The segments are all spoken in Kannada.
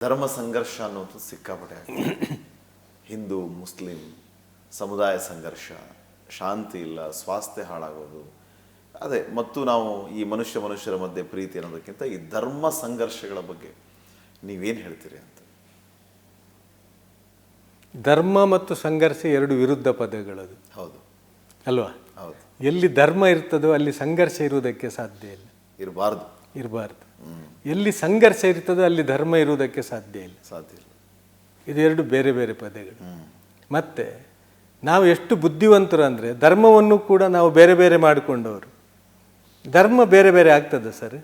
ಧರ್ಮ ಸಂಘರ್ಷ ಅನ್ನೋದು ಸಿಕ್ಕಾಪಟ್ಟೆ ಆಗ್ತದೆ. ಹಿಂದೂ ಮುಸ್ಲಿಂ ಸಮುದಾಯ ಸಂಘರ್ಷ, ಶಾಂತಿ ಇಲ್ಲ, ಸ್ವಾಸ್ಥ್ಯ ಹಾಳಾಗೋದು. ಅದೇ ಮತ್ತು ನಾವು ಈ ಮನುಷ್ಯರ ಮಧ್ಯೆ ಪ್ರೀತಿ ಅನ್ನೋದಕ್ಕಿಂತ ಈ ಧರ್ಮ ಸಂಘರ್ಷಗಳ ಬಗ್ಗೆ ನೀವೇನು ಹೇಳ್ತೀರಿ ಅಂತ. ಧರ್ಮ ಮತ್ತು ಸಂಘರ್ಷ ಎರಡು ವಿರುದ್ಧ ಪದಗಳದು. ಹೌದು ಅಲ್ವಾ? ಹೌದು. ಎಲ್ಲಿ ಧರ್ಮ ಇರ್ತದೋ ಅಲ್ಲಿ ಸಂಘರ್ಷ ಇರುವುದಕ್ಕೆ ಸಾಧ್ಯ ಇಲ್ಲ, ಇರಬಾರ್ದು. ಎಲ್ಲಿ ಸಂಘರ್ಷ ಇರ್ತದೋ ಅಲ್ಲಿ ಧರ್ಮ ಇರುವುದಕ್ಕೆ ಸಾಧ್ಯ ಇಲ್ಲ. ಇದೆರಡು ಬೇರೆ ಬೇರೆ ಪದಗಳು. ಮತ್ತೆ ನಾವು ಎಷ್ಟು ಬುದ್ಧಿವಂತರು ಅಂದರೆ ಧರ್ಮವನ್ನು ಕೂಡ ನಾವು ಬೇರೆ ಬೇರೆ ಮಾಡಿಕೊಂಡವರು. ಧರ್ಮ ಬೇರೆ ಬೇರೆ ಆಗ್ತದೆ ಸರ್.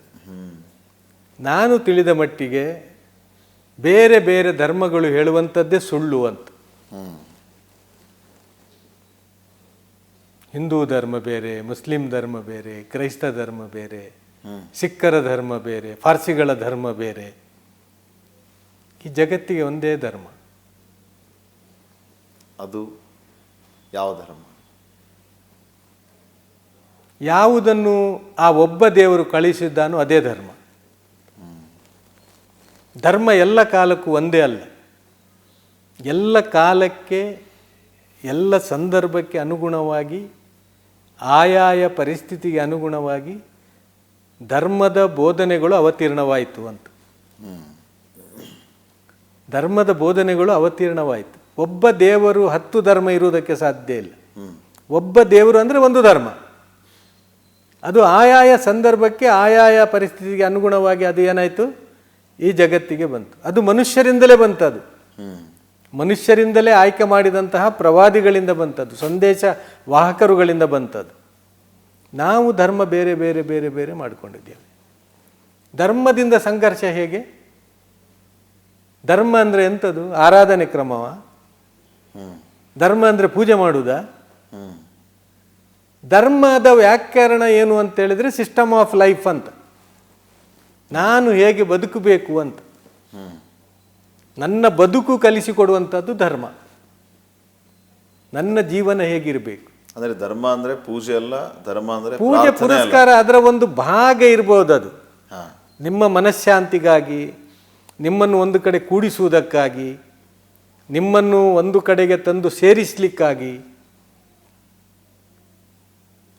ನಾನು ತಿಳಿದ ಮಟ್ಟಿಗೆ ಬೇರೆ ಬೇರೆ ಧರ್ಮಗಳು ಹೇಳುವಂಥದ್ದೇ ಸುಳ್ಳು ಅಂತ. ಹಿಂದೂ ಧರ್ಮ ಬೇರೆ, ಮುಸ್ಲಿಂ ಧರ್ಮ ಬೇರೆ, ಕ್ರೈಸ್ತ ಧರ್ಮ ಬೇರೆ, ಸಿಖ್ಖರ ಧರ್ಮ ಬೇರೆ, ಪಾರ್ಸಿಗಳ ಧರ್ಮ ಬೇರೆ. ಈ ಜಗತ್ತಿಗೆ ಒಂದೇ ಧರ್ಮ. ಅದು ಯಾವ ಧರ್ಮ? ಯಾವುದನ್ನು ಆ ಒಬ್ಬ ದೇವರು ಕಳಿಸಿದ್ದಾನೋ ಅದೇ ಧರ್ಮ. ಧರ್ಮ ಎಲ್ಲ ಕಾಲಕ್ಕೂ ಒಂದೇ ಅಲ್ಲ. ಎಲ್ಲ ಕಾಲಕ್ಕೆ, ಎಲ್ಲ ಸಂದರ್ಭಕ್ಕೆ ಅನುಗುಣವಾಗಿ, ಆಯಾಯ ಪರಿಸ್ಥಿತಿಗೆ ಅನುಗುಣವಾಗಿ ಧರ್ಮದ ಬೋಧನೆಗಳು ಅವತೀರ್ಣವಾಯಿತು ಅಂತ. ಧರ್ಮದ ಬೋಧನೆಗಳು ಅವತೀರ್ಣವಾಯಿತು. ಒಬ್ಬ ದೇವರು 10 ಧರ್ಮ ಇರುವುದಕ್ಕೆ ಸಾಧ್ಯ ಇಲ್ಲ. ಒಬ್ಬ ದೇವರು ಅಂದರೆ ಒಂದು ಧರ್ಮ. ಅದು ಆಯಾಯ ಸಂದರ್ಭಕ್ಕೆ, ಆಯಾಯ ಪರಿಸ್ಥಿತಿಗೆ ಅನುಗುಣವಾಗಿ ಅದು ಏನಾಯಿತು, ಈ ಜಗತ್ತಿಗೆ ಬಂತು. ಅದು ಮನುಷ್ಯರಿಂದಲೇ ಬಂತದು. ಮನುಷ್ಯರಿಂದಲೇ ಆಯ್ಕೆ ಮಾಡಿದಂತಹ ಪ್ರವಾದಿಗಳಿಂದ ಬಂತದ್ದು, ಸಂದೇಶ ವಾಹಕರುಗಳಿಂದ ಬಂತದ್ದು. ನಾವು ಧರ್ಮ ಬೇರೆ ಬೇರೆ ಬೇರೆ ಬೇರೆ ಮಾಡಿಕೊಂಡಿದ್ದೇವೆ. ಧರ್ಮದಿಂದ ಸಂಘರ್ಷ ಹೇಗೆ? ಧರ್ಮ ಅಂದರೆ ಎಂಥದ್ದು? ಆರಾಧನೆ ಕ್ರಮವ? ಧರ್ಮ ಅಂದರೆ ಪೂಜೆ ಮಾಡುವುದಾ? ಧರ್ಮದ ವ್ಯಾಕರಣ ಏನು ಅಂತ ಹೇಳಿದ್ರೆ ಸಿಸ್ಟಮ್ ಆಫ್ ಲೈಫ್ ಅಂತ. ನಾನು ಹೇಗೆ ಬದುಕಬೇಕು ಅಂತ ನನ್ನ ಬದುಕು ಕಲಿಸಿಕೊಡುವಂಥದ್ದು ಧರ್ಮ. ನನ್ನ ಜೀವನ ಹೇಗಿರಬೇಕು ಅಂದರೆ ಧರ್ಮ ಅಂದರೆ ಪೂಜೆ ಅಲ್ಲ, ಧರ್ಮ ಅಂದರೆ ಪೂಜೆ ಪುರಸ್ಕಾರ, ಅದರ ಒಂದು ಭಾಗ ಇರ್ಬೋದು. ಅದು ನಿಮ್ಮ ಮನಃಶಾಂತಿಗಾಗಿ, ನಿಮ್ಮನ್ನು ಒಂದು ಕಡೆ ಕೂಡಿಸುವುದಕ್ಕಾಗಿ, ನಿಮ್ಮನ್ನು ಒಂದು ಕಡೆಗೆ ತಂದು ಸೇರಿಸಲಿಕ್ಕಾಗಿ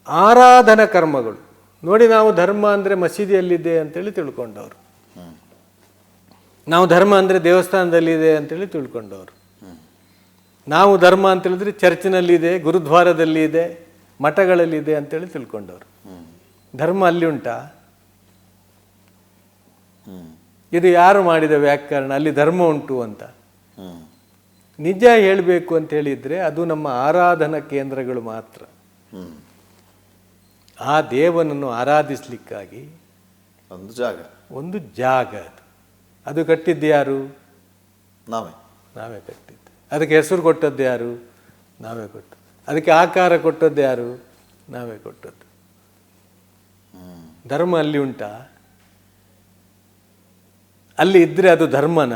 ಆರಾಧನಾ ಕರ್ಮಗಳು. ನೋಡಿ, ನಾವು ಧರ್ಮ ಅಂದರೆ ಮಸೀದಿಯಲ್ಲಿದೆ ಅಂತೇಳಿ ತಿಳ್ಕೊಂಡವರು, ನಾವು ಧರ್ಮ ಅಂದರೆ ದೇವಸ್ಥಾನದಲ್ಲಿದೆ ಅಂತೇಳಿ ತಿಳ್ಕೊಂಡವರು, ನಾವು ಧರ್ಮ ಅಂತ ಹೇಳಿದ್ರೆ ಚರ್ಚಿನಲ್ಲಿದೆ, ಗುರುದ್ವಾರದಲ್ಲಿ ಇದೆ, ಮಠಗಳಲ್ಲಿದೆ ಅಂತೇಳಿ ತಿಳ್ಕೊಂಡವರು. ಧರ್ಮ ಅಲ್ಲಿ ಉಂಟಾ? ಇದು ಯಾರು ಮಾಡಿದ ವ್ಯಾಕರಣ? ಅಲ್ಲಿ ಧರ್ಮ ಉಂಟು ಅಂತ. ನಿಜ ಹೇಳಬೇಕು ಅಂತ ಹೇಳಿದರೆ ಅದು ನಮ್ಮ ಆರಾಧನಾ ಕೇಂದ್ರಗಳು ಮಾತ್ರ. ಆ ದೇವನನ್ನು ಆರಾಧಿಸಲಿಕ್ಕಾಗಿ ಒಂದು ಜಾಗ ಅದು ಕಟ್ಟಿದ್ದು ಯಾರು? ನಾವೇ ಕಟ್ಟಿದ್ದು. ಅದಕ್ಕೆ ಹೆಸರು ಕೊಟ್ಟದ್ದು ಯಾರು? ನಾವೇ ಕೊಟ್ಟದ್ದು. ಅದಕ್ಕೆ ಆಕಾರ ಕೊಟ್ಟದ್ದು ಯಾರು? ನಾವೇ ಕೊಟ್ಟದ್ದು. ಧರ್ಮ ಅಲ್ಲಿ ಉಂಟಾ? ಅಲ್ಲಿ ಇದ್ರೆ ಅದು ಧರ್ಮನ?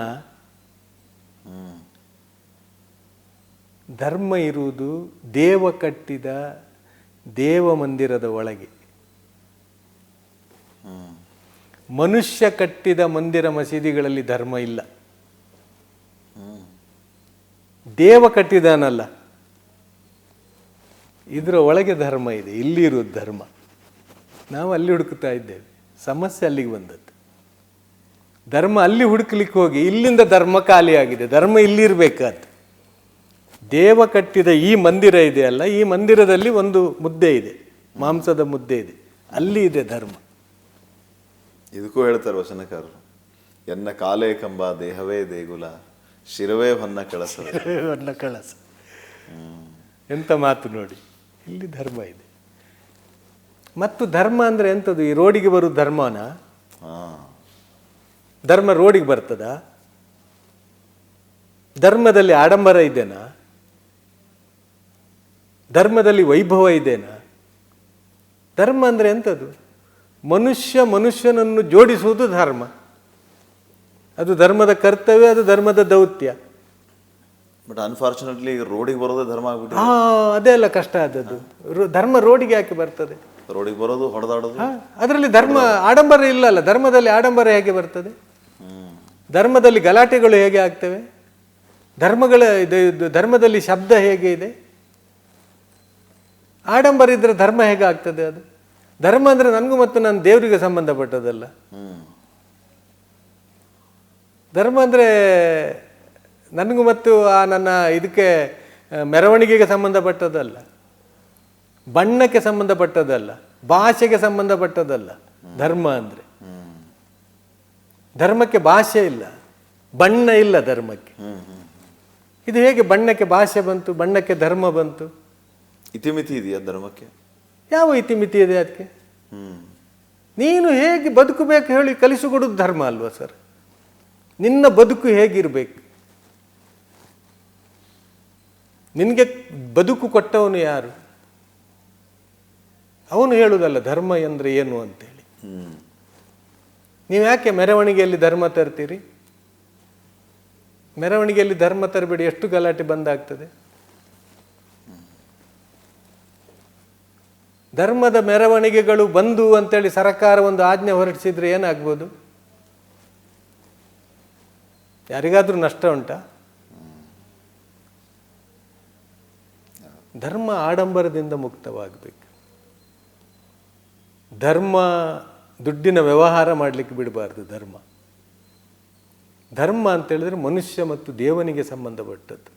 ಧರ್ಮ ಇರುವುದು ದೇವ ಕಟ್ಟಿದ ದೇವ ಮಂದಿರದ ಒಳಗೆ. ಮನುಷ್ಯ ಕಟ್ಟಿದ ಮಂದಿರ ಮಸೀದಿಗಳಲ್ಲಿ ಧರ್ಮ ಇಲ್ಲ. ದೇವ ಕಟ್ಟಿದಾನಲ್ಲ, ಇದರ ಒಳಗೆ ಧರ್ಮ ಇದೆ. ಇಲ್ಲಿ ಇರುವುದು ಧರ್ಮ. ನಾವು ಅಲ್ಲಿ ಹುಡುಕ್ತಾ ಇದ್ದೇವೆ. ಸಮಸ್ಯೆ ಅಲ್ಲಿಗೆ ಬಂದದ್ದು. ಧರ್ಮ ಅಲ್ಲಿ ಹುಡುಕ್ಲಿಕ್ಕೆ ಹೋಗಿ ಇಲ್ಲಿಂದ ಧರ್ಮ ಖಾಲಿಯಾಗಿದೆ. ಧರ್ಮ ಇಲ್ಲಿರಬೇಕಾದ ದೇವ ಕಟ್ಟಿದ ಈ ಮಂದಿರ ಇದೆಯಲ್ಲ, ಈ ಮಂದಿರದಲ್ಲಿ ಒಂದು ಮುದ್ದೆ ಇದೆ, ಮಾಂಸದ ಮುದ್ದೆ ಇದೆ, ಅಲ್ಲಿ ಇದೆ ಧರ್ಮ. ಇದಕ್ಕೂ ಹೇಳ್ತಾರೆ ವಚನಕಾರರು, ಎನ್ನ ಕಾಲೇ ಕಂಬ ದೇಹವೇ ದೇಗುಲ, ಶಿರವೇ ಹೊನ್ನ ಕಳಸ. ಎಂತ ಮಾತು ನೋಡಿ, ಇಲ್ಲಿ ಧರ್ಮ ಇದೆ. ಮತ್ತು ಧರ್ಮ ಅಂದರೆ ಎಂಥದ್ದು? ಈ ರೋಡಿಗೆ ಬರೋದು ಧರ್ಮನ? ಧರ್ಮ ರೋಡಿಗೆ ಬರ್ತದ? ಧರ್ಮದಲ್ಲಿ ಆಡಂಬರ ಇದೆನಾ? ಧರ್ಮದಲ್ಲಿ ವೈಭವ ಇದೆನಾ? ಧರ್ಮ ಅಂದರೆ ಎಂಥದ್ದು? ಮನುಷ್ಯನನ್ನು ಜೋಡಿಸುವುದು ಧರ್ಮ. ಅದು ಧರ್ಮದ ಕರ್ತವ್ಯ, ಅದು ಧರ್ಮದ ದೌತ್ಯ. ಬಟ್ ಅನ್ಫಾರ್ಚುನೇಟ್ಲಿ ರೋಡಿಗೆ ಬರೋದೇ ಧರ್ಮ ಆಗ್ಬಿಟ್ಟು. ಅದೇ ಅಲ್ಲ ಕಷ್ಟ ಆದದ್ದು. ಧರ್ಮ ರೋಡಿಗೆ ಯಾಕೆ ಬರ್ತದೆ? ರೋಡಿಗೆ ಬರೋದು, ಹೊಡೆದಾಡೋದು. ಅದರಲ್ಲಿ ಧರ್ಮ ಆಡಂಬರ ಇಲ್ಲ ಅಲ್ಲ. ಧರ್ಮದಲ್ಲಿ ಆಡಂಬರ ಹೇಗೆ ಬರ್ತದೆ? ಧರ್ಮದಲ್ಲಿ ಗಲಾಟೆಗಳು ಹೇಗೆ ಆಗ್ತವೆ? ಧರ್ಮದಲ್ಲಿ ಶಬ್ದ ಹೇಗೆ ಇದೆ? ಆಡಂಬರ ಇದ್ದರೆ ಧರ್ಮ ಹೇಗೆ ಆಗ್ತದೆ? ಅದು ಧರ್ಮ ಅಂದರೆ ನನಗೂ ಮತ್ತು ನನ್ನ ದೇವರಿಗೆ ಸಂಬಂಧಪಟ್ಟದಲ್ಲ. ಧರ್ಮ ಅಂದರೆ ನನಗೂ ಮತ್ತು ಆ ನನ್ನ ಇದಕ್ಕೆ ಮೆರವಣಿಗೆಗೆ ಸಂಬಂಧಪಟ್ಟದಲ್ಲ, ಬಣ್ಣಕ್ಕೆ ಸಂಬಂಧಪಟ್ಟದಲ್ಲ, ಭಾಷೆಗೆ ಸಂಬಂಧಪಟ್ಟದಲ್ಲ. ಧರ್ಮ ಅಂದರೆ ಧರ್ಮಕ್ಕೆ ಭಾಷೆ ಇಲ್ಲ, ಬಣ್ಣ ಇಲ್ಲ ಧರ್ಮಕ್ಕೆ. ಇದು ಹೇಗೆ ಬಣ್ಣಕ್ಕೆ ಭಾಷೆ ಬಂತು, ಬಣ್ಣಕ್ಕೆ ಧರ್ಮ ಬಂತು? ಇತಿಮಿತಿ ಇದೆಯಾ ಧರ್ಮಕ್ಕೆ? ಯಾವ ಇತಿಮಿತಿ ಇದೆ ಅದಕ್ಕೆ? ನೀನು ಹೇಗೆ ಬದುಕಬೇಕು ಹೇಳಿ ಕಲಿಸಿಕೊಡೋದು ಧರ್ಮ ಅಲ್ವಾ ಸರ್? ನಿನ್ನ ಬದುಕು ಹೇಗಿರಬೇಕು? ನಿನಗೆ ಬದುಕು ಕೊಟ್ಟವನು ಯಾರು? ಅವನು ಹೇಳುವುದಲ್ಲ ಧರ್ಮ ಅಂದರೆ ಏನು ಅಂತೇಳಿ. ನೀವು ಯಾಕೆ ಮೆರವಣಿಗೆಯಲ್ಲಿ ಧರ್ಮ ತರ್ತೀರಿ? ಮೆರವಣಿಗೆಯಲ್ಲಿ ಧರ್ಮ ತರಬೇಡಿ, ಎಷ್ಟು ಗಲಾಟೆ ಬಂದಾಗ್ತದೆ. ಧರ್ಮದ ಮೆರವಣಿಗೆಗಳು ಬಂದು ಅಂತೇಳಿ ಸರ್ಕಾರ ಒಂದು ಆಜ್ಞೆ ಹೊರಡಿಸಿದ್ರೆ ಏನಾಗ್ಬೋದು? ಯಾರಿಗಾದ್ರೂ ನಷ್ಟ ಉಂಟಾ? ಧರ್ಮ ಆಡಂಬರದಿಂದ ಮುಕ್ತವಾಗಬೇಕು. ಧರ್ಮ ದುಡ್ಡಿನ ವ್ಯವಹಾರ ಮಾಡಲಿಕ್ಕೆ ಬಿಡಬಾರ್ದು. ಧರ್ಮ ಅಂತ ಹೇಳಿದ್ರೆ ಮನುಷ್ಯ ಮತ್ತು ದೇವನಿಗೆ ಸಂಬಂಧಪಟ್ಟದ್ದು.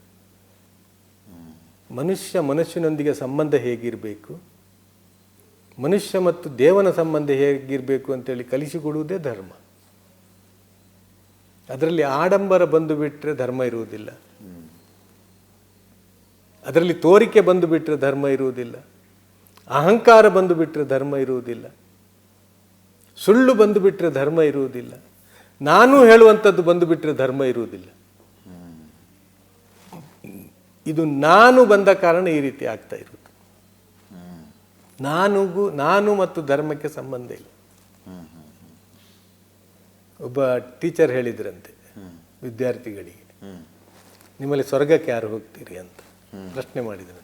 ಮನುಷ್ಯನೊಂದಿಗೆ ಸಂಬಂಧ ಹೇಗಿರಬೇಕು, ಮನುಷ್ಯ ಮತ್ತು ದೇವನ ಸಂಬಂಧ ಹೇಗಿರಬೇಕು ಅಂತೇಳಿ ಕಲಿಸಿಕೊಡುವುದೇ ಧರ್ಮ. ಅದರಲ್ಲಿ ಆಡಂಬರ ಬಂದು ಬಿಟ್ಟರೆ ಧರ್ಮ ಇರುವುದಿಲ್ಲ, ಅದರಲ್ಲಿ ತೋರಿಕೆ ಬಂದು ಬಿಟ್ಟರೆ ಧರ್ಮ ಇರುವುದಿಲ್ಲ, ಅಹಂಕಾರ ಬಂದು ಬಿಟ್ಟರೆ ಧರ್ಮ ಇರುವುದಿಲ್ಲ, ಸುಳ್ಳು ಬಂದು ಬಿಟ್ಟರೆ ಧರ್ಮ ಇರುವುದಿಲ್ಲ, ನಾನು ಹೇಳುವಂಥದ್ದು ಬಂದು ಬಿಟ್ಟರೆ ಧರ್ಮ ಇರುವುದಿಲ್ಲ. ಇದು ನಾನು ಬಂದ ಕಾರಣ ಈ ರೀತಿ ಆಗ್ತಾ ಇರುವುದು. ನಾನು ಮತ್ತು ಧರ್ಮಕ್ಕೆ ಸಂಬಂಧ ಇಲ್ಲ. ಒಬ್ಬ ಟೀಚರ್ ಹೇಳಿದ್ರಂತೆ ವಿದ್ಯಾರ್ಥಿಗಳಿಗೆ, ನಿಮ್ಮಲ್ಲಿ ಸ್ವರ್ಗಕ್ಕೆ ಯಾರು ಹೋಗ್ತೀರಿ ಅಂತ ಪ್ರಶ್ನೆ ಮಾಡಿದ್ರು.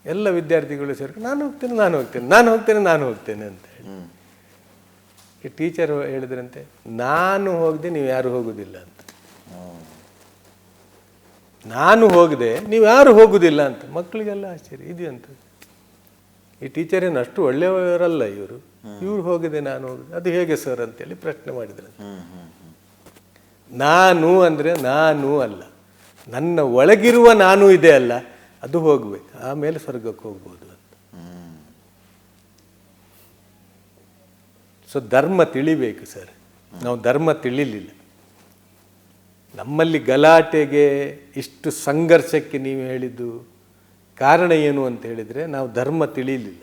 ಎಲ್ಲ ವಿದ್ಯಾರ್ಥಿಗಳು ಸೇರಿ ನಾನು ಹೋಗ್ತೇನೆ ಅಂತ ಹೇಳಿ. ಈ ಟೀಚರ್ ಹೇಳಿದ್ರಂತೆ, ನಾನು ಹೋಗದೆ ನೀವು ಯಾರು ಹೋಗುದಿಲ್ಲ ಅಂತ. ನಾನು ಹೋಗದೆ ನೀವು ಯಾರು ಹೋಗುದಿಲ್ಲ ಅಂತ. ಮಕ್ಕಳಿಗೆಲ್ಲ ಆಶ್ಚರ್ಯ, ಇದು ಅಂತ. ಈ ಟೀಚರ್ ಏನು ಅಷ್ಟು ಒಳ್ಳೆಯವರಲ್ಲ ಇವರು ಹೋಗದೆ ನಾನು ಹೋಗುದು, ಅದು ಹೇಗೆ ಸರ್ ಅಂತೇಳಿ ಪ್ರಶ್ನೆ ಮಾಡಿದ್ರು. ನಾನು ಅಂದರೆ ನಾನು ಅಲ್ಲ, ನನ್ನ ಒಳಗಿರುವ ನಾನು ಇದೆ ಅಲ್ಲ, ಅದು ಹೋಗ್ಬೇಕು, ಆಮೇಲೆ ಸ್ವರ್ಗಕ್ಕೆ ಹೋಗ್ಬೋದು ಅಂತ. ಸೊ ಧರ್ಮ ತಿಳಿಬೇಕು ಸರ್. ನಾವು ಧರ್ಮ ತಿಳಿಲಿಲ್ಲ. ನಮ್ಮಲ್ಲಿ ಗಲಾಟೆಗೆ ಇಷ್ಟು ಸಂಘರ್ಷಕ್ಕೆ ನೀವು ಹೇಳಿದ್ದು ಕಾರಣ ಏನು ಅಂತ ಹೇಳಿದರೆ ನಾವು ಧರ್ಮ ತಿಳಿಲಿಲ್ಲ.